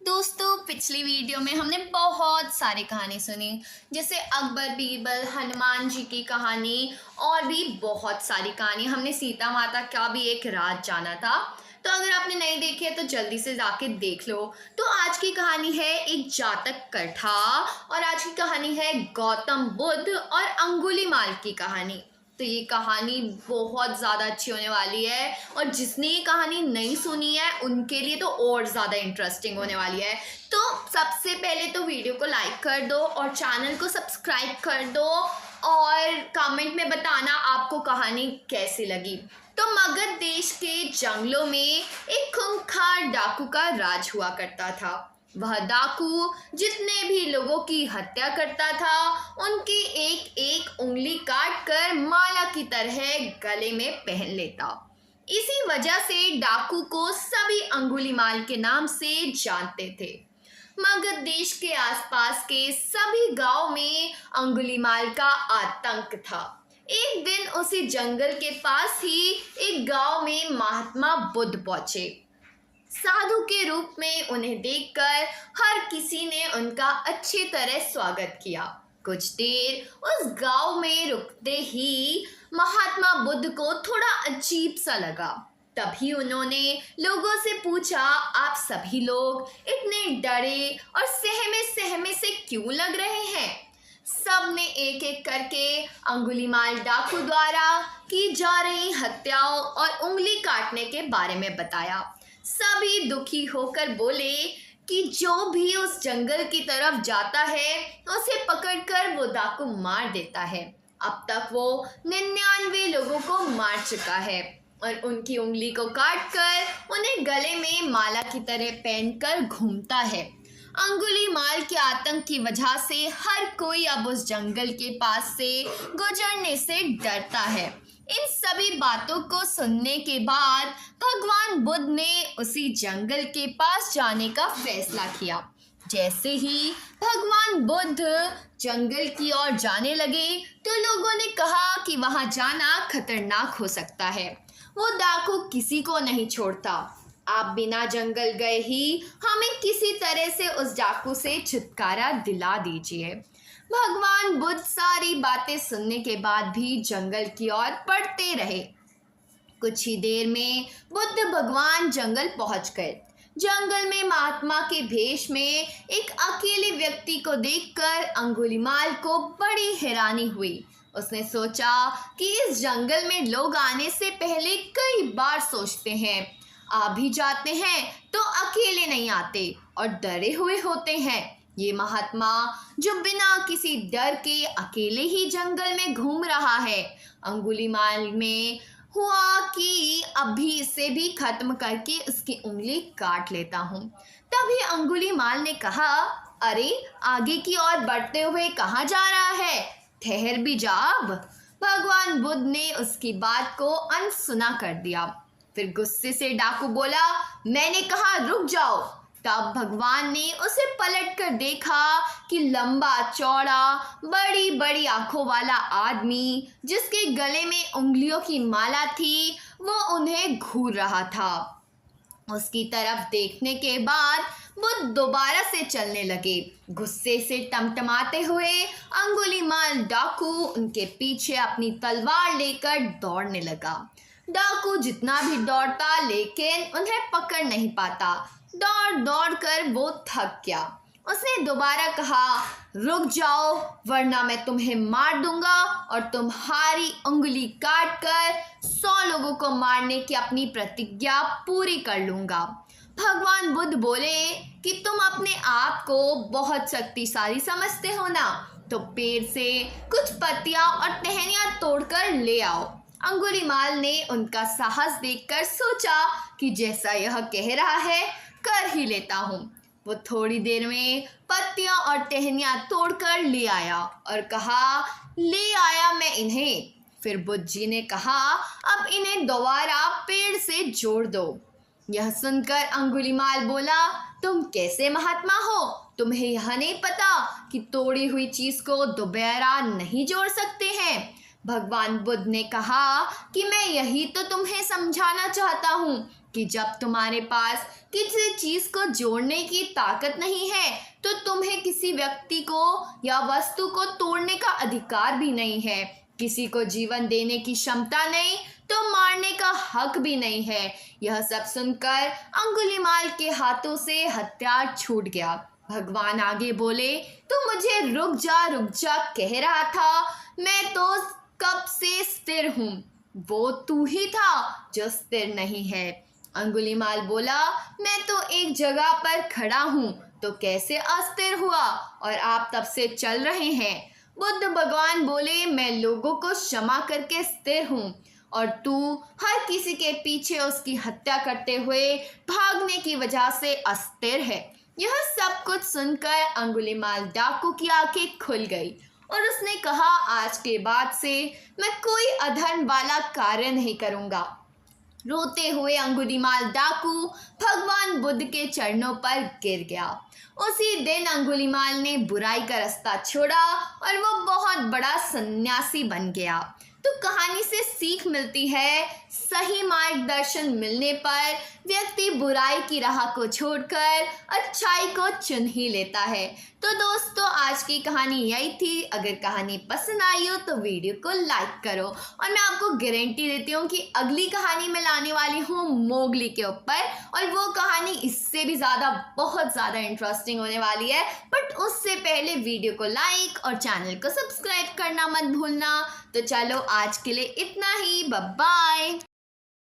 दोस्तों, पिछली वीडियो में हमने बहुत सारी कहानी सुनी, जैसे अकबर बीरबल, हनुमान जी की कहानी और भी बहुत सारी कहानी। हमने सीता माता का भी एक राज जाना था। तो अगर आपने नहीं देखी है तो जल्दी से जाके देख लो। तो आज की कहानी है एक जातक कथा और आज की कहानी है गौतम बुद्ध और अंगुलीमाल की कहानी। तो ये कहानी बहुत ज़्यादा अच्छी होने वाली है और जिसने ये कहानी नहीं सुनी है उनके लिए तो और ज़्यादा इंटरेस्टिंग होने वाली है। तो सबसे पहले तो वीडियो को लाइक कर दो और चैनल को सब्सक्राइब कर दो और कमेंट में बताना आपको कहानी कैसी लगी। तो मगध देश के जंगलों में एक खूंखार डाकू का राज हुआ करता था। वह डाकू जितने भी लोगों की हत्या करता था उनकी एक एक उंगली काट कर माला की तरह गले में पहन लेता। इसी वजह से डाकू को सभी अंगुलीमाल के नाम से जानते थे। मगध देश के आसपास के सभी गांव में अंगुलीमाल का आतंक था। एक दिन उसी जंगल के पास ही एक गांव में महात्मा बुद्ध पहुंचे। साधु के रूप में उन्हें देखकर हर किसी ने उनका अच्छी तरह स्वागत किया। कुछ देर उस गांव में रुकते ही महात्मा बुद्ध को थोड़ा अजीब सा लगा। तभी उन्होंने लोगों से पूछा, आप सभी लोग इतने डरे और सहमे सहमे से क्यों लग रहे हैं? सब ने एक एक करके अंगुलीमाल डाकू द्वारा की जा रही हत्याओं और उंगली काटने के बारे में बताया। सभी दुखी होकर बोले कि जो भी उस जंगल की तरफ जाता है उसे पकड़कर वो डाकू मार देता है। अब तक वो 99 लोगों को मार चुका है और उनकी उंगली को काटकर उन्हें गले में माला की तरह पहनकर घूमता है। अंगुलीमाल के आतंक की वजह से हर कोई अब उस जंगल के पास से गुजरने से डरता है। इन सभी बातों को सुनने के बाद भगवान बुद्ध ने उसी जंगल के पास जाने का फैसला किया। जैसे ही भगवान बुद्ध जंगल की ओर जाने लगे तो लोगों ने कहा कि वहां जाना खतरनाक हो सकता है। वो डाकू किसी को नहीं छोड़ता। आप बिना जंगल गए ही हमें किसी तरह से उस डाकू से छुटकारा दिला दीजिए। भगवान बुद्ध सारी बातें सुनने के बाद भी जंगल की ओर बढ़ते रहे। कुछ ही देर में बुद्ध भगवान जंगल पहुंच गए। जंगल में महात्मा के भेष में एक अकेले व्यक्ति को देखकर अंगुलीमाल को बड़ी हैरानी हुई। उसने सोचा कि इस जंगल में लोग आने से पहले कई बार सोचते हैं, आ भी जाते हैं तो अकेले नहीं आते और डरे हुए होते हैं। ये महात्मा जो बिना किसी डर के अकेले ही जंगल में घूम रहा है। अंगुलीमाल में हुआ कि अभी इसे भी खत्म करके उसकी उंगली काट लेता हूँ। तभी अंगुलीमाल ने कहा, अरे आगे की ओर बढ़ते हुए कहाँ जा रहा है? ठहर भी जा अब। भगवान बुद्ध ने उसकी बात को अनसुना कर दिया। फिर गुस्से से डाकू बोला, मैंने कहा रुक जाओ। तब भगवान ने उसे पलट कर देखा कि लंबा चौड़ा बड़ी बड़ी आंखों वाला आदमी जिसके गले में उंगलियों की माला थी वो उन्हें घूर रहा था। उसकी तरफ देखने के बाद बुद्ध दोबारा से चलने लगे। गुस्से से टमटमाते हुए अंगुलीमाल डाकू उनके पीछे अपनी तलवार लेकर दौड़ने लगा। डाकू जितना भी दौड़ता लेकिन उन्हें पकड़ नहीं पाता। दौड़ दौड़ कर वो थक गया। उसने दोबारा कहा, रुक जाओ वरना मैं तुम्हें मार दूंगा और तुम्हारी उंगली काट कर 100 लोगों को मारने की अपनी प्रतिज्ञा पूरी कर लूंगा। भगवान बुद्ध बोले कि तुम अपने आप को बहुत शक्तिशाली समझते हो ना, तो पेड़ से कुछ पत्तियां और टहनियां तोड़कर ले आओ। अंगुलीमाल ने उनका साहस देखकर सोचा कि जैसा यह कह रहा है कर ही लेता हूँ। वो थोड़ी देर में पत्तियां और टहनियां तोड़कर ले आया और कहा, ले आया मैं इन्हें। फिर बुद्ध जी ने कहा, अब इन्हें दोबारा पेड़ से जोड़ दो। यह सुनकर अंगुलीमाल बोला, तुम कैसे महात्मा हो? तुम्हें यह नहीं पता कि तोड़ी हुई चीज को दोबारा नहीं जोड़ सकते हैं? भगवान बुद्ध ने कहा कि मैं यही तो तुम्हें समझाना चाहता हूँ कि जब तुम्हारे पास किसी चीज़ को जोड़ने की ताकत नहीं है तो तुम्हें किसी व्यक्ति को या वस्तु को तोड़ने का अधिकार भी नहीं है। किसी को जीवन देने की क्षमता नहीं तो मारने का हक भी नहीं है। यह सब सुनकर अंगुलीमाल के हाथों से हथियार छूट गया। भगवान आगे बोले, तू मुझे रुक जा कह रहा था, मैं तो कब से स्थिर हूँ। वो तू ही था जो स्थिर नहीं है। अंगुलीमाल बोला, मैं तो एक जगह पर खड़ा हूँ तो कैसे अस्थिर हुआ और आप तब से चल रहे हैं। बुद्ध भगवान बोले, मैं लोगों को क्षमा करके स्थिर हूँ और तू हर किसी के पीछे उसकी हत्या करते हुए भागने की वजह से अस्थिर है। यह सब कुछ सुनकर अंगुलीमाल डाकू की आंखें खुल गई और उसने कहा, आज के बाद से मैं कोई अधर्म वाला कार्य नहीं करूँगा। रोते हुए अंगुलीमाल डाकू भगवान बुद्ध के चरणों पर गिर गया। उसी दिन अंगुलीमाल ने बुराई का रास्ता छोड़ा और वो बहुत बड़ा सन्यासी बन गया। तो कहानी से सीख मिलती है, सही मार्गदर्शन मिलने पर व्यक्ति बुराई की राह को छोड़कर अच्छाई को चुन ही लेता है। तो दोस्तों, आज की कहानी यही थी। अगर कहानी पसंद आई हो तो वीडियो को लाइक करो और मैं आपको गारंटी देती हूँ कि अगली कहानी मैं लाने वाली हूँ मोगली के ऊपर और वो कहानी इससे भी बहुत ज़्यादा इंटरेस्टिंग होने वाली है। बट उससे पहले वीडियो को लाइक और चैनल को सब्सक्राइब करना मत भूलना। तो चलो, आज के लिए इतना ही। Bye bye.